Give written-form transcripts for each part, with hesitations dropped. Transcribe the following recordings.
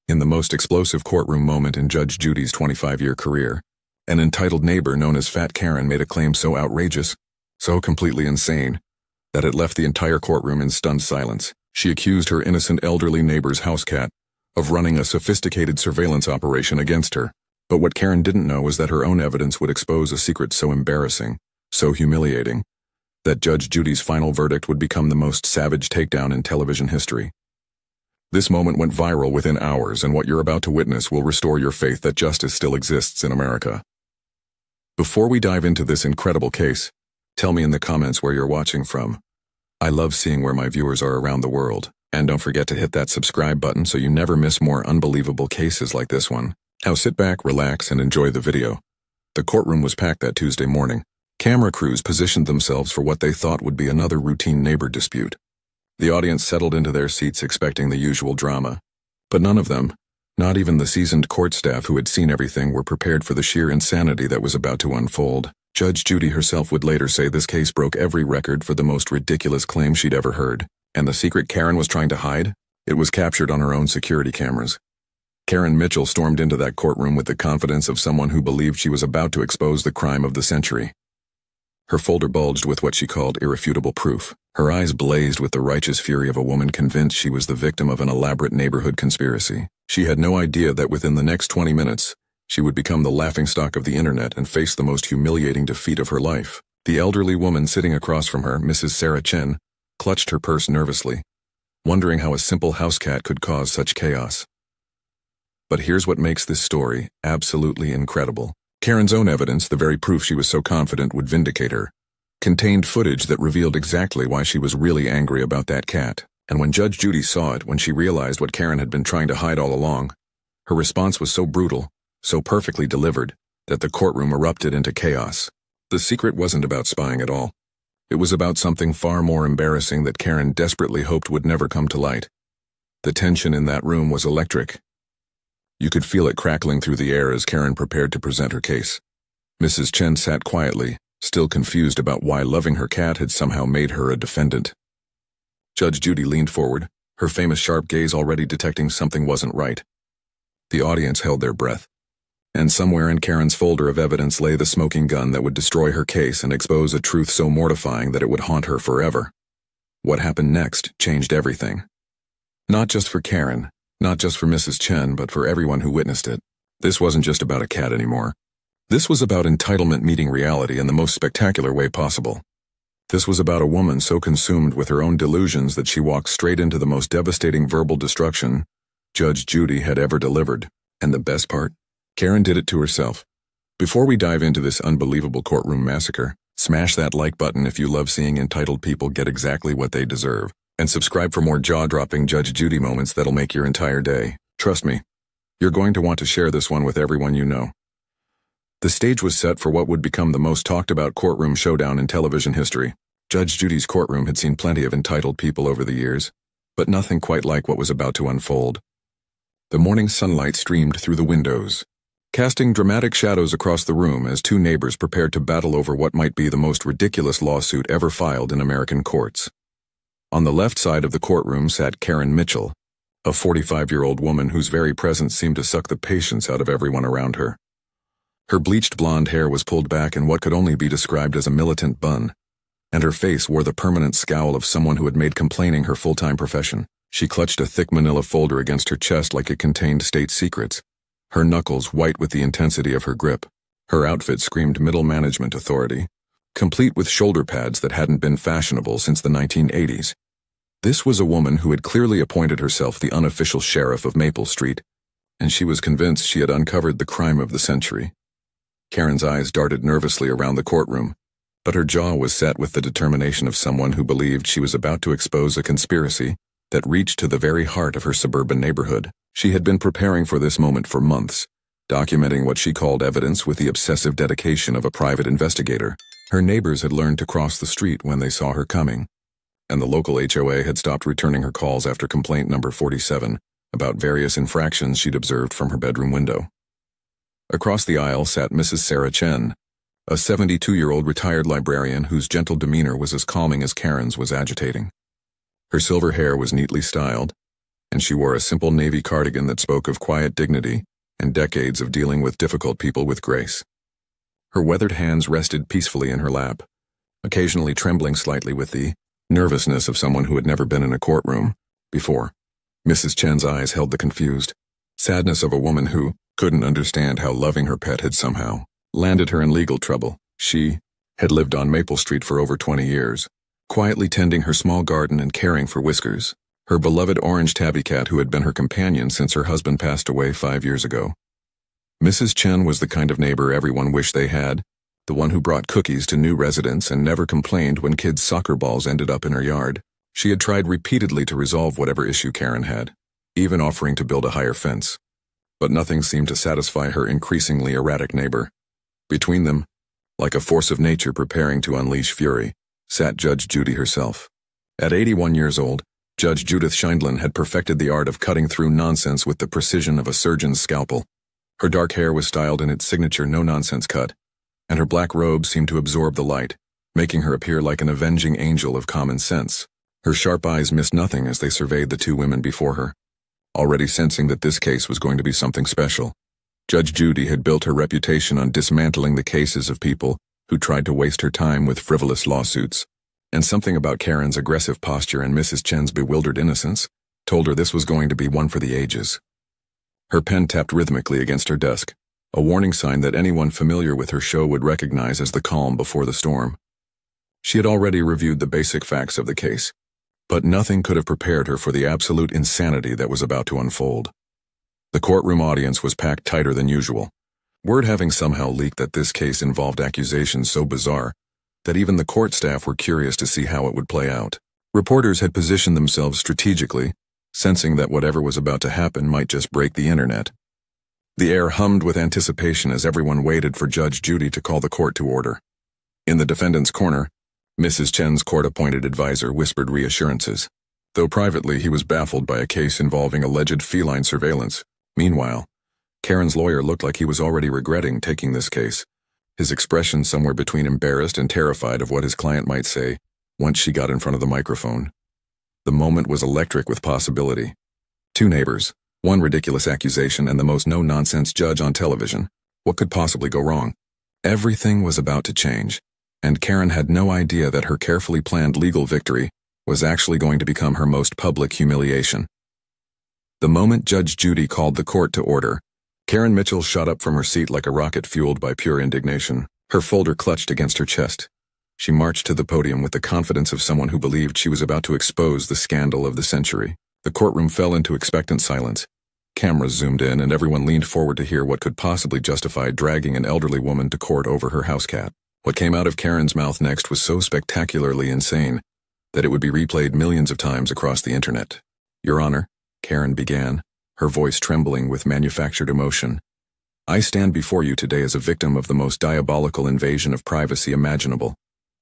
In the most explosive courtroom moment in Judge Judy's 25-year career, an entitled neighbor known as Fat Karen made a claim so outrageous, so completely insane, that it left the entire courtroom in stunned silence. She accused her innocent elderly neighbor's house cat of running a sophisticated surveillance operation against her. But what Karen didn't know was that her own evidence would expose a secret so embarrassing, so humiliating, that Judge Judy's final verdict would become the most savage takedown in television history. This moment went viral within hours, and what you're about to witness will restore your faith that justice still exists in America. Before we dive into this incredible case, tell me in the comments where you're watching from. I love seeing where my viewers are around the world, and don't forget to hit that subscribe button so you never miss more unbelievable cases like this one. Now sit back, relax, and enjoy the video. The courtroom was packed that Tuesday morning. Camera crews positioned themselves for what they thought would be another routine neighbor dispute. The audience settled into their seats expecting the usual drama. But none of them, not even the seasoned court staff who had seen everything, were prepared for the sheer insanity that was about to unfold. Judge Judy herself would later say this case broke every record for the most ridiculous claim she'd ever heard. And the secret Karen was trying to hide? It was captured on her own security cameras. Karen Mitchell stormed into that courtroom with the confidence of someone who believed she was about to expose the crime of the century. Her folder bulged with what she called irrefutable proof. Her eyes blazed with the righteous fury of a woman convinced she was the victim of an elaborate neighborhood conspiracy. She had no idea that within the next 20 minutes, she would become the laughingstock of the internet and face the most humiliating defeat of her life. The elderly woman sitting across from her, Mrs. Sarah Chen, clutched her purse nervously, wondering how a simple house cat could cause such chaos. But here's what makes this story absolutely incredible. Karen's own evidence, the very proof she was so confident would vindicate her, contained footage that revealed exactly why she was really angry about that cat. And when Judge Judy saw it, when she realized what Karen had been trying to hide all along, her response was so brutal, so perfectly delivered, that the courtroom erupted into chaos. The secret wasn't about spying at all. It was about something far more embarrassing that Karen desperately hoped would never come to light. The tension in that room was electric. You could feel it crackling through the air as Karen prepared to present her case. Mrs. Chen sat quietly, still confused about why loving her cat had somehow made her a defendant. Judge Judy leaned forward, her famous sharp gaze already detecting something wasn't right. The audience held their breath. And somewhere in Karen's folder of evidence lay the smoking gun that would destroy her case and expose a truth so mortifying that it would haunt her forever. What happened next changed everything. Not just for Karen, not just for Mrs. Chen, but for everyone who witnessed it. This wasn't just about a cat anymore. This was about entitlement meeting reality in the most spectacular way possible. This was about a woman so consumed with her own delusions that she walked straight into the most devastating verbal destruction Judge Judy had ever delivered. And the best part? Karen did it to herself. Before we dive into this unbelievable courtroom massacre, smash that like button if you love seeing entitled people get exactly what they deserve. And subscribe for more jaw-dropping Judge Judy moments that'll make your entire day. Trust me, you're going to want to share this one with everyone you know. The stage was set for what would become the most talked-about courtroom showdown in television history. Judge Judy's courtroom had seen plenty of entitled people over the years, but nothing quite like what was about to unfold. The morning sunlight streamed through the windows, casting dramatic shadows across the room as two neighbors prepared to battle over what might be the most ridiculous lawsuit ever filed in American courts. On the left side of the courtroom sat Karen Mitchell, a 45-year-old woman whose very presence seemed to suck the patience out of everyone around her. Her bleached blonde hair was pulled back in what could only be described as a militant bun, and her face wore the permanent scowl of someone who had made complaining her full-time profession. She clutched a thick manila folder against her chest like it contained state secrets, her knuckles white with the intensity of her grip. Her outfit screamed middle management authority, complete with shoulder pads that hadn't been fashionable since the 1980s. This was a woman who had clearly appointed herself the unofficial sheriff of Maple Street, and she was convinced she had uncovered the crime of the century. Karen's eyes darted nervously around the courtroom, but her jaw was set with the determination of someone who believed she was about to expose a conspiracy that reached to the very heart of her suburban neighborhood. She had been preparing for this moment for months, documenting what she called evidence with the obsessive dedication of a private investigator. Her neighbors had learned to cross the street when they saw her coming, and the local HOA had stopped returning her calls after complaint number 47 about various infractions she'd observed from her bedroom window. Across the aisle sat Mrs. Sarah Chen, a 72-year-old retired librarian whose gentle demeanor was as calming as Karen's was agitating. Her silver hair was neatly styled, and she wore a simple navy cardigan that spoke of quiet dignity and decades of dealing with difficult people with grace. Her weathered hands rested peacefully in her lap, occasionally trembling slightly with the nervousness of someone who had never been in a courtroom before. Mrs. Chen's eyes held the confused sadness of a woman who couldn't understand how loving her pet had somehow landed her in legal trouble. She had lived on Maple Street for over 20 years, quietly tending her small garden and caring for Whiskers, her beloved orange tabby cat who had been her companion since her husband passed away 5 years ago. Mrs. Chen was the kind of neighbor everyone wished they had, the one who brought cookies to new residents and never complained when kids' soccer balls ended up in her yard. She had tried repeatedly to resolve whatever issue Karen had, even offering to build a higher fence. But nothing seemed to satisfy her increasingly erratic neighbor. Between them, like a force of nature preparing to unleash fury, sat Judge Judy herself. At 81 years old, Judge Judith Scheindlin had perfected the art of cutting through nonsense with the precision of a surgeon's scalpel. Her dark hair was styled in its signature no-nonsense cut, and her black robe seemed to absorb the light, making her appear like an avenging angel of common sense. Her sharp eyes missed nothing as they surveyed the two women before her. Already sensing that this case was going to be something special, Judge Judy had built her reputation on dismantling the cases of people who tried to waste her time with frivolous lawsuits, and something about Karen's aggressive posture and Mrs. Chen's bewildered innocence told her this was going to be one for the ages. Her pen tapped rhythmically against her desk, a warning sign that anyone familiar with her show would recognize as the calm before the storm. She had already reviewed the basic facts of the case, but nothing could have prepared her for the absolute insanity that was about to unfold. The courtroom audience was packed tighter than usual, word having somehow leaked that this case involved accusations so bizarre that even the court staff were curious to see how it would play out. Reporters had positioned themselves strategically, sensing that whatever was about to happen might just break the internet. The air hummed with anticipation as everyone waited for Judge Judy to call the court to order. In the defendant's corner, Mrs. Chen's court-appointed advisor whispered reassurances, though privately he was baffled by a case involving alleged feline surveillance. Meanwhile, Karen's lawyer looked like he was already regretting taking this case, his expression somewhere between embarrassed and terrified of what his client might say once she got in front of the microphone. The moment was electric with possibility. Two neighbors, one ridiculous accusation, and the most no-nonsense judge on television. What could possibly go wrong? Everything was about to change, and Karen had no idea that her carefully planned legal victory was actually going to become her most public humiliation. The moment Judge Judy called the court to order, Karen Mitchell shot up from her seat like a rocket fueled by pure indignation, her folder clutched against her chest. She marched to the podium with the confidence of someone who believed she was about to expose the scandal of the century. The courtroom fell into expectant silence. Cameras zoomed in and everyone leaned forward to hear what could possibly justify dragging an elderly woman to court over her house cat. What came out of Karen's mouth next was so spectacularly insane that it would be replayed millions of times across the internet. "Your Honor," Karen began, her voice trembling with manufactured emotion, "I stand before you today as a victim of the most diabolical invasion of privacy imaginable.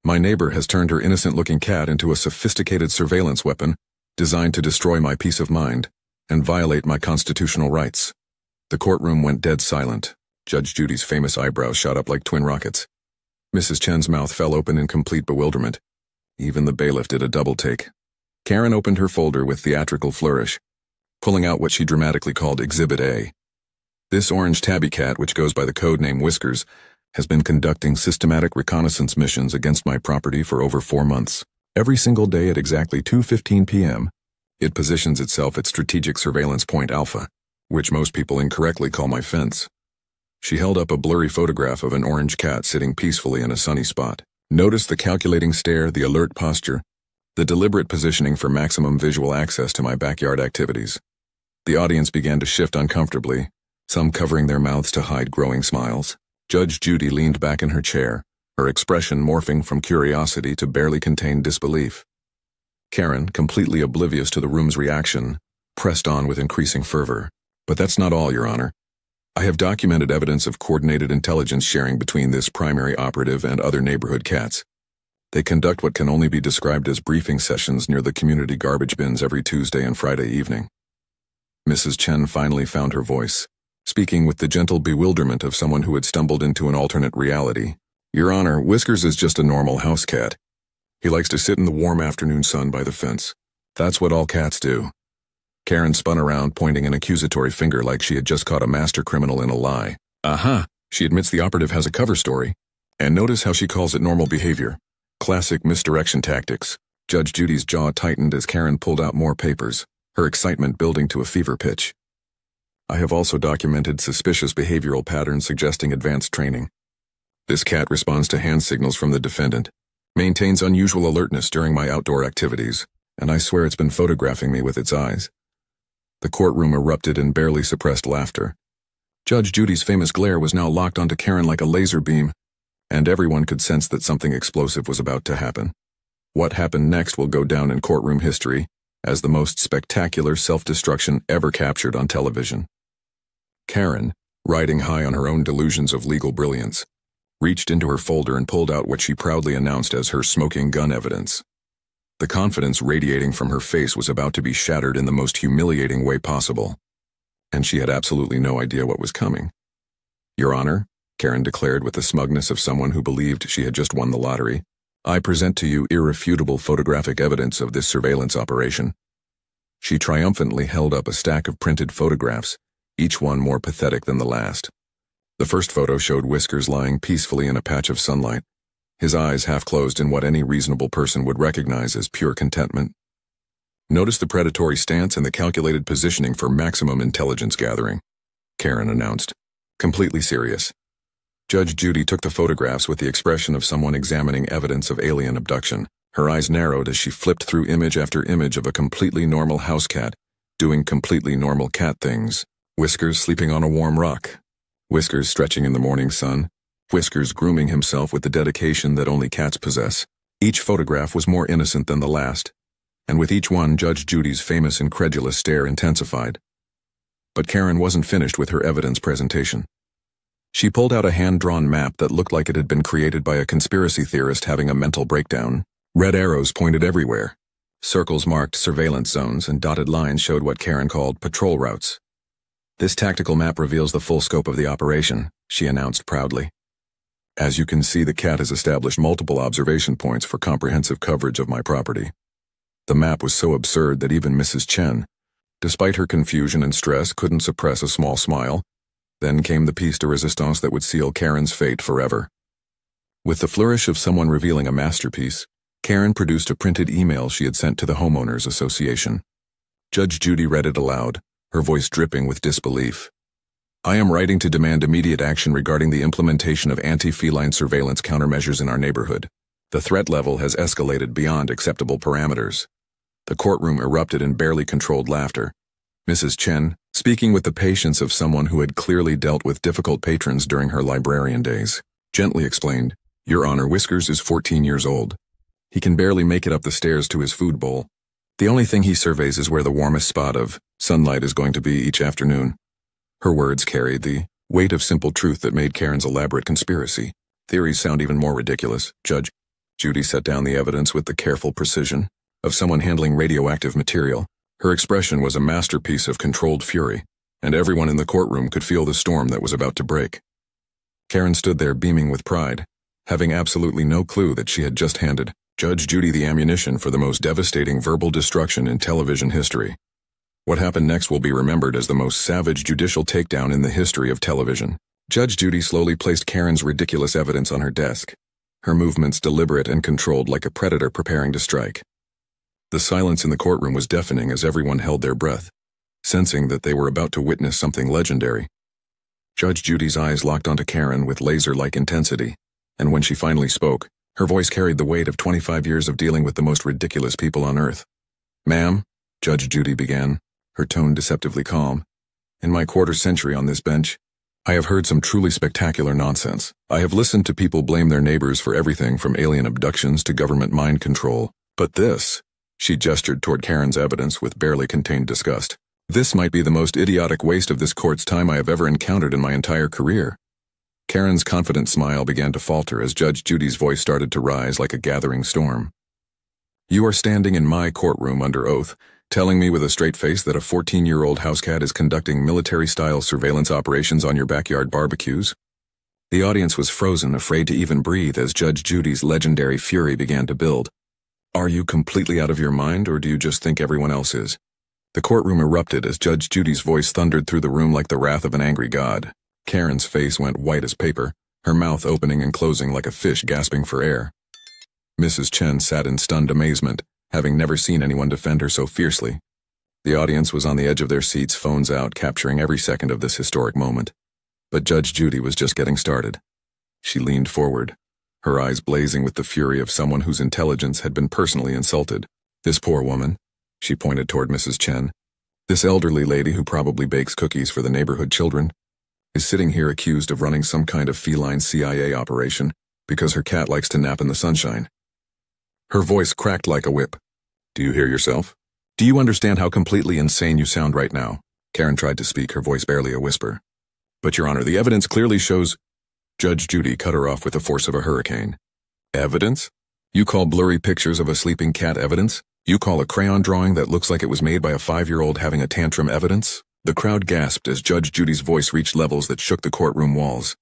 My neighbor has turned her innocent-looking cat into a sophisticated surveillance weapon designed to destroy my peace of mind and violate my constitutional rights." The courtroom went dead silent. Judge Judy's famous eyebrows shot up like twin rockets. Mrs. Chen's mouth fell open in complete bewilderment. Even the bailiff did a double take. Karen opened her folder with theatrical flourish, pulling out what she dramatically called Exhibit A. "This orange tabby cat, which goes by the code name Whiskers, has been conducting systematic reconnaissance missions against my property for over 4 months. Every single day at exactly 2:15 p.m., it positions itself at strategic surveillance point Alpha, which most people incorrectly call my fence." She held up a blurry photograph of an orange cat sitting peacefully in a sunny spot. "Notice the calculating stare, the alert posture, the deliberate positioning for maximum visual access to my backyard activities." The audience began to shift uncomfortably, some covering their mouths to hide growing smiles. Judge Judy leaned back in her chair, her expression morphing from curiosity to barely contained disbelief. Karen, completely oblivious to the room's reaction, pressed on with increasing fervor. "But that's not all, Your Honor. I have documented evidence of coordinated intelligence sharing between this primary operative and other neighborhood cats. They conduct what can only be described as briefing sessions near the community garbage bins every Tuesday and Friday evening." Mrs. Chen finally found her voice, speaking with the gentle bewilderment of someone who had stumbled into an alternate reality. "Your Honor, Whiskers is just a normal house cat. He likes to sit in the warm afternoon sun by the fence. That's what all cats do. Karen spun around, pointing an accusatory finger like she had just caught a master criminal in a lie. Aha! She admits the operative has a cover story. And notice how she calls it normal behavior. Classic misdirection tactics. Judge Judy's jaw tightened as Karen pulled out more papers, her excitement building to a fever pitch. I have also documented suspicious behavioral patterns suggesting advanced training. This cat responds to hand signals from the defendant, maintains unusual alertness during my outdoor activities, and I swear it's been photographing me with its eyes. The courtroom erupted in barely suppressed laughter. Judge Judy's famous glare was now locked onto Karen like a laser beam, and everyone could sense that something explosive was about to happen. What happened next will go down in courtroom history as the most spectacular self-destruction ever captured on television. Karen, riding high on her own delusions of legal brilliance, reached into her folder and pulled out what she proudly announced as her smoking gun evidence. The confidence radiating from her face was about to be shattered in the most humiliating way possible, and she had absolutely no idea what was coming. Your Honor, Karen declared with the smugness of someone who believed she had just won the lottery, I present to you irrefutable photographic evidence of this surveillance operation. She triumphantly held up a stack of printed photographs, each one more pathetic than the last. The first photo showed Whiskers lying peacefully in a patch of sunlight, his eyes half closed in what any reasonable person would recognize as pure contentment. Notice the predatory stance and the calculated positioning for maximum intelligence gathering, Karen announced, completely serious. Judge Judy took the photographs with the expression of someone examining evidence of alien abduction. Her eyes narrowed as she flipped through image after image of a completely normal house cat, doing completely normal cat things. Whiskers sleeping on a warm rock. Whiskers stretching in the morning sun. Whiskers grooming himself with the dedication that only cats possess. Each photograph was more innocent than the last, and with each one Judge Judy's famous incredulous stare intensified. But Karen wasn't finished with her evidence presentation. She pulled out a hand-drawn map that looked like it had been created by a conspiracy theorist having a mental breakdown. Red arrows pointed everywhere. Circles marked surveillance zones, and dotted lines showed what Karen called patrol routes. This tactical map reveals the full scope of the operation, she announced proudly. As you can see, the cat has established multiple observation points for comprehensive coverage of my property. The map was so absurd that even Mrs. Chen, despite her confusion and stress, couldn't suppress a small smile. Then came the piece de resistance that would seal Karen's fate forever. With the flourish of someone revealing a masterpiece, Karen produced a printed email she had sent to the Homeowners Association. Judge Judy read it aloud, her voice dripping with disbelief. I am writing to demand immediate action regarding the implementation of anti-feline surveillance countermeasures in our neighborhood. The threat level has escalated beyond acceptable parameters. The courtroom erupted in barely controlled laughter. Mrs. Chen, speaking with the patience of someone who had clearly dealt with difficult patrons during her librarian days, gently explained, Your Honor, Whiskers is 14 years old. He can barely make it up the stairs to his food bowl. The only thing he surveys is where the warmest spot of sunlight is going to be each afternoon. Her words carried the weight of simple truth that made Karen's elaborate conspiracy theories sound even more ridiculous. Judge Judy set down the evidence with the careful precision of someone handling radioactive material. Her expression was a masterpiece of controlled fury, and everyone in the courtroom could feel the storm that was about to break. Karen stood there beaming with pride, having absolutely no clue that she had just handed Judge Judy the ammunition for the most devastating verbal destruction in television history. What happened next will be remembered as the most savage judicial takedown in the history of television. Judge Judy slowly placed Karen's ridiculous evidence on her desk, her movements deliberate and controlled like a predator preparing to strike. The silence in the courtroom was deafening as everyone held their breath, sensing that they were about to witness something legendary. Judge Judy's eyes locked onto Karen with laser-like intensity, and when she finally spoke, her voice carried the weight of 25 years of dealing with the most ridiculous people on earth. Ma'am, Judge Judy began, her tone deceptively calm, in my quarter-century on this bench, I have heard some truly spectacular nonsense. I have listened to people blame their neighbors for everything from alien abductions to government mind control. But this, she gestured toward Karen's evidence with barely contained disgust. This might be the most idiotic waste of this court's time I have ever encountered in my entire career. Karen's confident smile began to falter as Judge Judy's voice started to rise like a gathering storm. You are standing in my courtroom under oath, telling me with a straight face that a 14-year-old house cat is conducting military-style surveillance operations on your backyard barbecues? The audience was frozen, afraid to even breathe as Judge Judy's legendary fury began to build. Are you completely out of your mind, or do you just think everyone else is? The courtroom erupted as Judge Judy's voice thundered through the room like the wrath of an angry god. Karen's face went white as paper, her mouth opening and closing like a fish gasping for air. Mrs. Chen sat in stunned amazement, having never seen anyone defend her so fiercely. The audience was on the edge of their seats, phones out, capturing every second of this historic moment. But Judge Judy was just getting started. She leaned forward, her eyes blazing with the fury of someone whose intelligence had been personally insulted. This poor woman, she pointed toward Mrs. Chen, this elderly lady who probably bakes cookies for the neighborhood children, is sitting here accused of running some kind of feline CIA operation because her cat likes to nap in the sunshine. Her voice cracked like a whip. Do you hear yourself? Do you understand how completely insane you sound right now? Karen tried to speak, her voice barely a whisper. But, Your Honor, the evidence clearly shows... Judge Judy cut her off with the force of a hurricane. Evidence? You call blurry pictures of a sleeping cat evidence? You call a crayon drawing that looks like it was made by a 5-year-old having a tantrum evidence? The crowd gasped as Judge Judy's voice reached levels that shook the courtroom walls.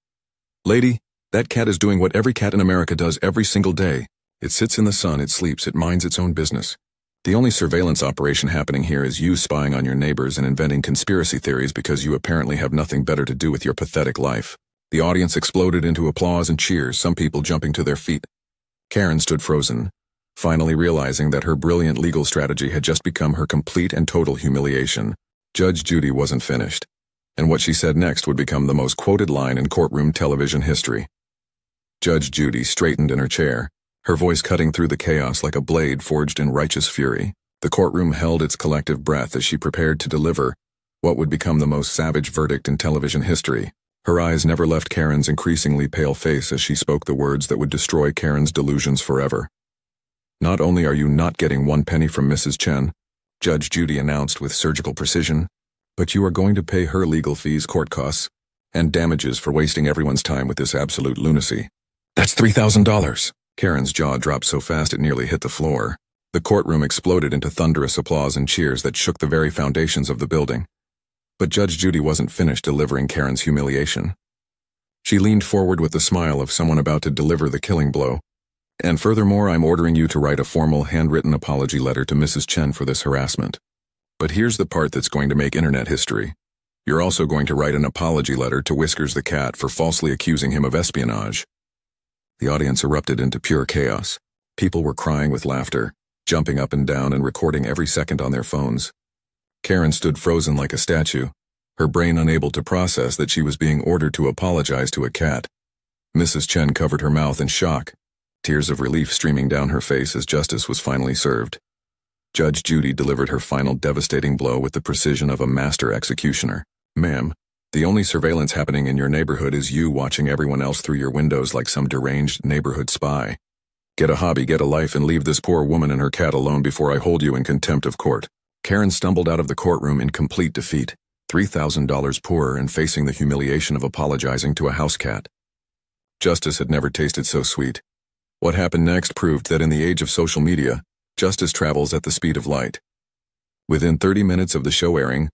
Lady, that cat is doing what every cat in America does every single day. It sits in the sun, it sleeps, it minds its own business. The only surveillance operation happening here is you spying on your neighbors and inventing conspiracy theories because you apparently have nothing better to do with your pathetic life. The audience exploded into applause and cheers, some people jumping to their feet. Karen stood frozen, finally realizing that her brilliant legal strategy had just become her complete and total humiliation. Judge Judy wasn't finished, and what she said next would become the most quoted line in courtroom television history. Judge Judy straightened in her chair, her voice cutting through the chaos like a blade forged in righteous fury. The courtroom held its collective breath as she prepared to deliver what would become the most savage verdict in television history. Her eyes never left Karen's increasingly pale face as she spoke the words that would destroy Karen's delusions forever. Not only are you not getting 1 penny from Mrs. Chen, Judge Judy announced with surgical precision, but you are going to pay her legal fees, court costs, and damages for wasting everyone's time with this absolute lunacy. That's $3,000. Karen's jaw dropped so fast it nearly hit the floor. The courtroom exploded into thunderous applause and cheers that shook the very foundations of the building. But Judge Judy wasn't finished delivering Karen's humiliation. She leaned forward with the smile of someone about to deliver the killing blow. And furthermore, I'm ordering you to write a formal handwritten apology letter to Mrs. Chen for this harassment. But here's the part that's going to make internet history. You're also going to write an apology letter to Whiskers the cat for falsely accusing him of espionage. The audience erupted into pure chaos. People were crying with laughter, jumping up and down and recording every second on their phones. Karen stood frozen like a statue, her brain unable to process that she was being ordered to apologize to a cat. Mrs. Chen covered her mouth in shock, tears of relief streaming down her face as justice was finally served. Judge Judy delivered her final devastating blow with the precision of a master executioner. Ma'am, the only surveillance happening in your neighborhood is you watching everyone else through your windows like some deranged neighborhood spy. Get a hobby, get a life, and leave this poor woman and her cat alone before I hold you in contempt of court. Karen stumbled out of the courtroom in complete defeat, $3,000 poorer and facing the humiliation of apologizing to a house cat. Justice had never tasted so sweet. What happened next proved that in the age of social media, justice travels at the speed of light. Within 30 minutes of the show airing,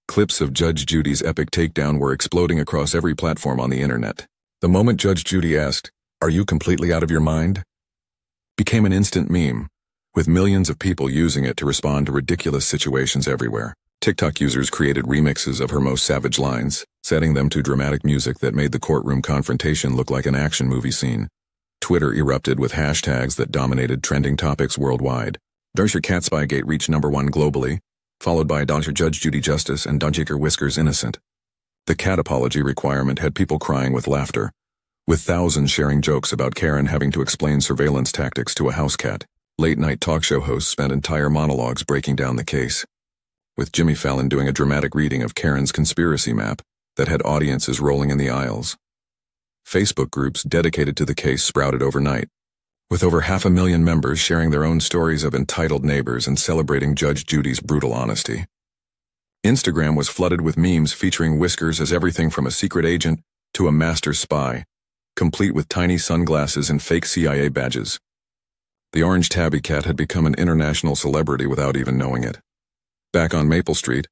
clips of Judge Judy's epic takedown were exploding across every platform on the internet. The moment Judge Judy asked, "Are you completely out of your mind?" became an instant meme, with millions of people using it to respond to ridiculous situations everywhere. TikTok users created remixes of her most savage lines, setting them to dramatic music that made the courtroom confrontation look like an action movie scene. Twitter erupted with hashtags that dominated trending topics worldwide. Does your cat Spygate reached #1 globally, followed by Dr. Judge Judy Justice and Dunjiker Whiskers Innocent. The cat apology requirement had people crying with laughter, with thousands sharing jokes about Karen having to explain surveillance tactics to a house cat. Late-night talk show hosts spent entire monologues breaking down the case, with Jimmy Fallon doing a dramatic reading of Karen's conspiracy map that had audiences rolling in the aisles. Facebook groups dedicated to the case sprouted overnight, with over 500,000 members sharing their own stories of entitled neighbors and celebrating Judge Judy's brutal honesty. Instagram was flooded with memes featuring Whiskers as everything from a secret agent to a master spy, complete with tiny sunglasses and fake CIA badges. The orange tabby cat had become an international celebrity without even knowing it. Back on Maple Street,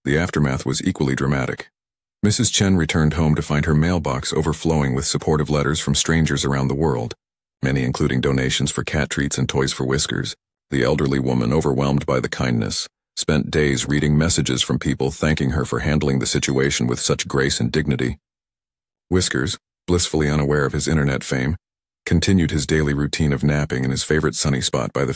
the aftermath was equally dramatic. Mrs. Chen returned home to find her mailbox overflowing with supportive letters from strangers around the world, many including donations for cat treats and toys for Whiskers. The elderly woman, overwhelmed by the kindness, spent days reading messages from people thanking her for handling the situation with such grace and dignity. Whiskers, blissfully unaware of his internet fame, continued his daily routine of napping in his favorite sunny spot by the